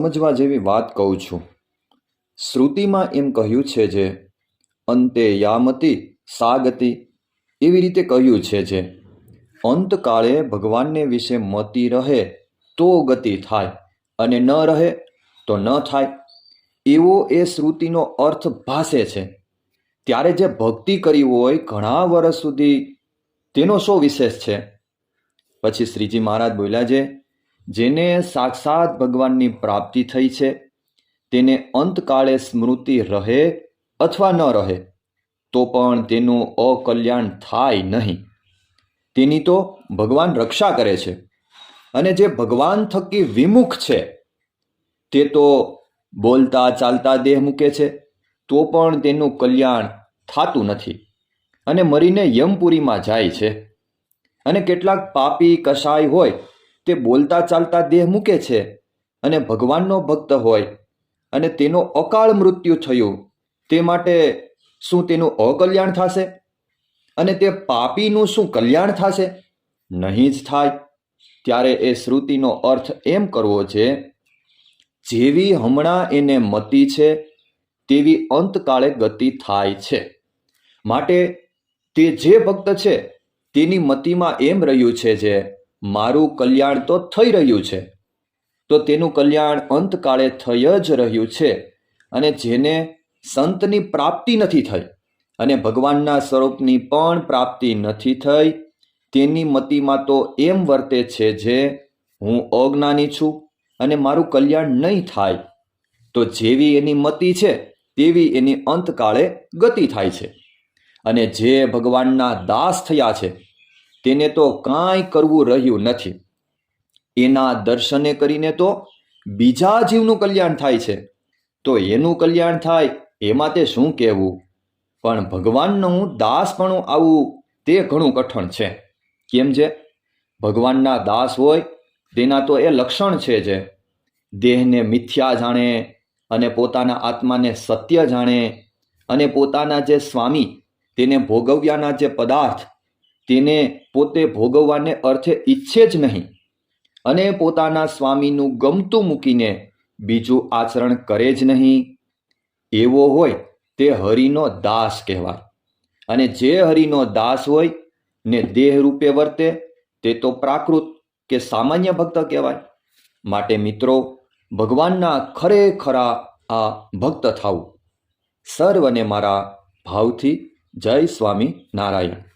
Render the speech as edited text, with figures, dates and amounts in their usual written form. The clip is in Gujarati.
સમજવા જેવી વાત કહું છું. શ્રુતિમાં એમ કહ્યું છે જે અંતે યામતી સા ગતિ, એવી રીતે કહ્યું છે જે અંતકાળે ભગવાનને વિશે મતિ રહે તો ગતિ થાય અને ન રહે તો ન થાય, એવો એ શ્રુતિનો અર્થ ભાસે છે. ત્યારે જે ભક્તિ કરી હોય ઘણા વર્ષ સુધી, તેનો શો વિશેષ છે? પછી શ્રીજી મહારાજ બોલ્યા છે, જેને સાક્ષાત ભગવાનની પ્રાપ્તિ થઈ છે તેને અંતકાળે સ્મૃતિ રહે અથવા ન રહે તો પણ તેનું અકલ્યાણ થાય નહીં. તેની તો ભગવાન રક્ષા કરે છે. અને જે ભગવાન થકી વિમુખ છે તે તો બોલતા ચાલતા દેહ મૂકે છે તો પણ તેનું કલ્યાણ થતું નથી અને મરીને યમપુરીમાં જાય છે. અને કેટલાક પાપી કસાય હોય તે બોલતા ચાલતા દેહ મૂકે છે અને ભગવાનનો ભક્ત હોય અને તેનો અકાળ મૃત્યુ થયું, તે માટે શું તેનું અકલ્યાણ થશે? અને તે પાપીનું શું કલ્યાણ થશે? નહીં જ થાય. ત્યારે એ શ્રુતિનો અર્થ એમ કરવો છે, જેવી હમણાં એને મતિ છે તેવી અંતકાળે ગતિ થાય છે. માટે તે જે ભક્ત છે તેની મતિમાં એમ રહ્યું છે જે મારું કલ્યાણ તો થઈ રહ્યું છે, તો તેનું કલ્યાણ અંતકાળે થઈ જ રહ્યું છે. અને જેને સંતની પ્રાપ્તિ નથી થઈ અને ભગવાનના સ્વરૂપની પણ પ્રાપ્તિ નથી થઈ, તેની મતિમાં તો એમ વર્તે છે જે હું અજ્ઞાની છું અને મારું કલ્યાણ નહીં થાય. તો જેવી એની મતિ છે તેવી એની અંતકાળે ગતિ થાય છે. અને જે ભગવાનના દાસ થયા છે તેને તો કાંઈ કરવું રહ્યું નથી. એના દર્શને કરીને તો બીજા જીવનું કલ્યાણ થાય છે. તો એનું કલ્યાણ થાય એમાં તે શું કહેવું? પણ ભગવાનનું દાસપણું આવવું તે ઘણું કઠણ છે. કેમ છે? ભગવાનના દાસ હોય તેના તો એ લક્ષણ છે જે દેહને મિથ્યા જાણે અને પોતાના આત્માને સત્ય જાણે અને પોતાના જે સ્વામી તેને ભોગવ્યાના જે પદાર્થ તેને પોતે ભોગવવાને અર્થે ઈચ્છે જ નહીં અને પોતાના સ્વામીનું ગમતું મૂકીને બીજું આચરણ કરે જ નહીં, એવો હોય તે હરિનો દાસ કહેવાય. અને જે હરિનો દાસ હોય ને દેહ રૂપે વર્તે તે તો પ્રાકૃત કે સામાન્ય ભક્ત કહેવાય. માટે મિત્રો, ભગવાનના ખરેખરા આ ભક્ત થાવું. સર્વને મારા ભાવથી જય સ્વામી નારાયણ.